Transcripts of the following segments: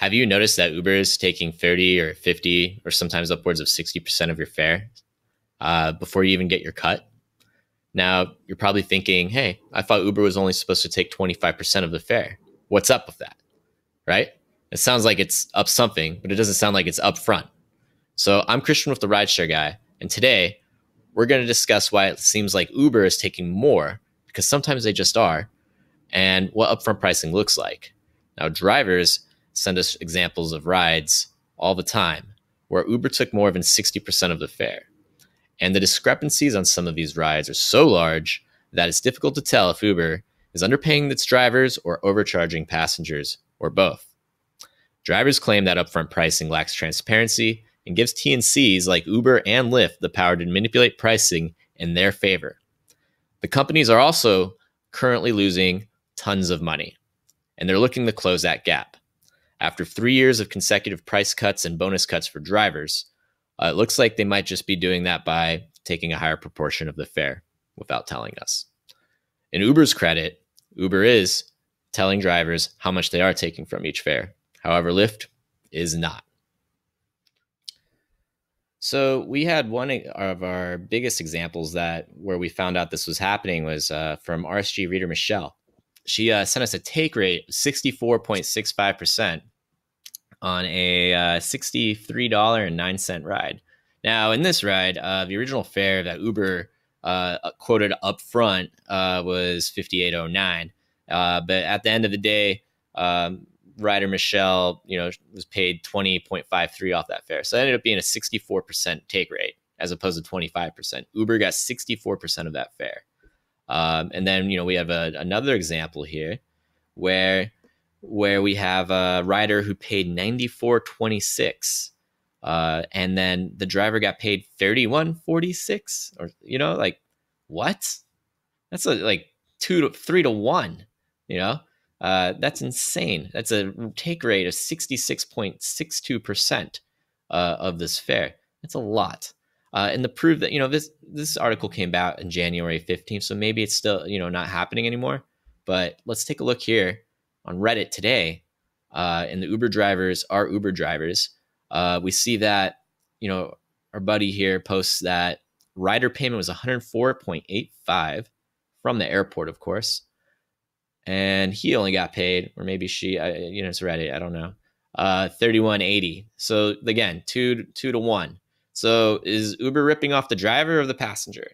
Have you noticed that Uber is taking 30 or 50 or sometimes upwards of 60% of your fare before you even get your cut? Now, you're probably thinking, hey, I thought Uber was only supposed to take 25% of the fare. What's up with that? Right? It sounds like it's up something, but it doesn't sound like it's up front. So I'm Christian with the Rideshare Guy, and today we're going to discuss why it seems like Uber is taking more, because sometimes they just are, and what upfront pricing looks like. Now, drivers send us examples of rides all the time where Uber took more than 60% of the fare. And the discrepancies on some of these rides are so large that it's difficult to tell if Uber is underpaying its drivers or overcharging passengers, or both. Drivers claim that upfront pricing lacks transparency and gives TNCs like Uber and Lyft the power to manipulate pricing in their favor. The companies are also currently losing tons of money, and they're looking to close that gap. After 3 years of consecutive price cuts and bonus cuts for drivers, it looks like they might just be doing that by taking a higher proportion of the fare without telling us. In Uber's credit, Uber is telling drivers how much they are taking from each fare. However, Lyft is not. So we had one of our biggest examples where we found out this was happening was from RSG reader Michelle. She sent us a take rate of 64.65% on a $63.09 ride. Now, in this ride, the original fare that Uber quoted up front was $58.09. But at the end of the day, rider Michelle, was paid 20.53 off that fare. So it ended up being a 64% take rate as opposed to 25%. Uber got 64% of that fare. And then, we have another example here where we have a rider who paid $94.26, and then the driver got paid $31.46, or what? That's like 3 to 1. That's insane. That's a take rate of 66.62% of this fare. That's a lot. And the proof that this article came out in January 15th, so maybe it's still not happening anymore. But let's take a look here on Reddit today, and the Uber drivers are Uber drivers. We see that our buddy here posts that rider payment was 104.85 from the airport, of course, and he only got paid, or maybe she, it's Reddit, I don't know, 31.80. So again, 2 to 1. So is Uber ripping off the driver or the passenger?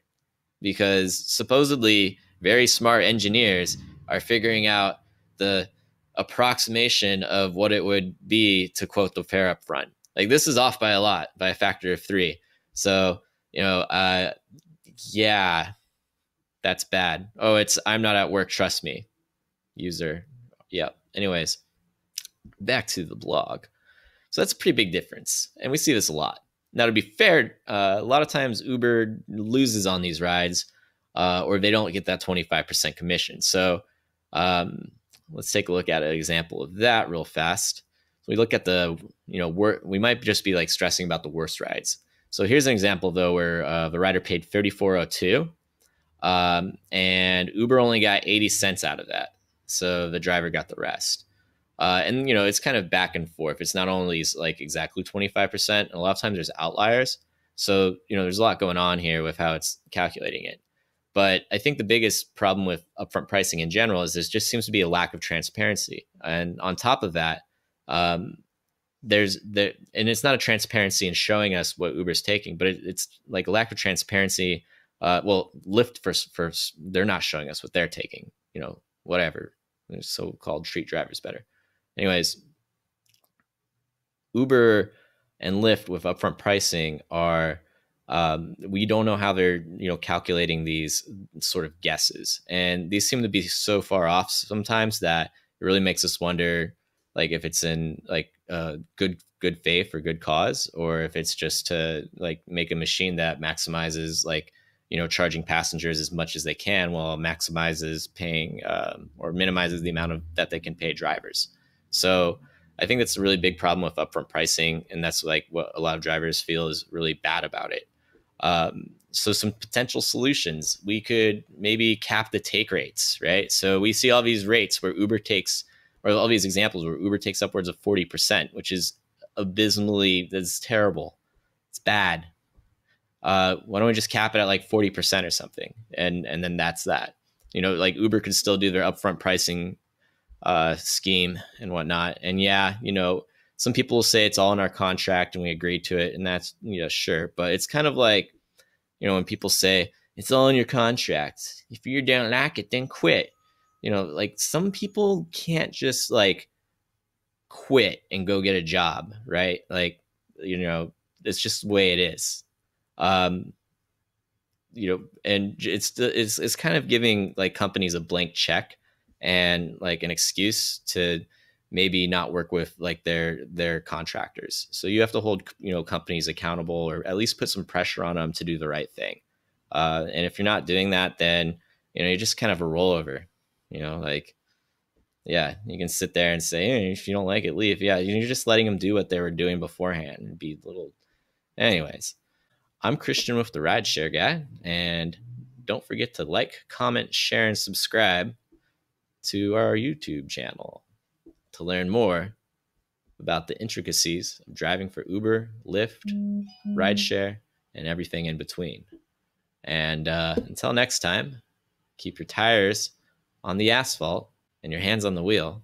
Because supposedly very smart engineers are figuring out the approximation of what it would be to quote the fare up front. Like, this is off by a lot, by a factor of 3. So, yeah, that's bad. Oh, I'm not at work, trust me. User. Yeah. Anyways, back to the blog. So that's a pretty big difference. And we see this a lot. Now, to be fair, a lot of times Uber loses on these rides, or they don't get that 25% commission. So let's take a look at an example of that real fast. So we look at we might just be like stressing about the worst rides. So here's an example, though, where the rider paid $34.02, and Uber only got 80 cents out of that. So the driver got the rest. And it's kind of back and forth. It's not only like exactly 25%, and a lot of times there's outliers. So, there's a lot going on here with how it's calculating it. But I think the biggest problem with upfront pricing in general is there just seems to be a lack of transparency. And on top of that, and it's not a transparency in showing us what Uber's taking, but it's like a lack of transparency. Lyft first, they're not showing us what they're taking, whatever. They're so-called treat drivers better. Anyways, Uber and Lyft with upfront pricing are, we don't know how they're, calculating these sort of guesses. And these seem to be so far off sometimes that it really makes us wonder, like, if it's in like good faith or good cause, or if it's just to like make a machine that maximizes charging passengers as much as they can while maximizes paying or minimizes the amount that they can pay drivers. So I think that's a really big problem with upfront pricing, and that's like what a lot of drivers feel is really bad about it. So some potential solutions: we could maybe cap the take rates, right? So we see all these rates where Uber takes or all these examples where Uber takes upwards of 40%, which is abysmally, that's terrible. It's bad. Why don't we just cap it at like 40% or something? And then that's that. Like Uber could still do their upfront pricing scheme and whatnot. And yeah, some people will say it's all in our contract and we agreed to it. And that's, sure. But it's kind of like, when people say it's all in your contract, if you don't like it, then quit. Like some people can't just like quit and go get a job, right? Like, it's just the way it is. And it's kind of giving like companies a blank check and like an excuse to maybe not work with like their contractors. So you have to hold companies accountable, or at least put some pressure on them to do the right thing. And if you're not doing that, then you're just kind of a rollover. Like, yeah, you can sit there and say, hey, if you don't like it, leave. Yeah, you're just letting them do what they were doing beforehand and be little. Anyways, I'm Christian with the Rideshare Guy, and don't forget to like, comment, share, and subscribe to our YouTube channel to learn more about the intricacies of driving for Uber, Lyft, Rideshare, and everything in between. And until next time, keep your tires on the asphalt and your hands on the wheel.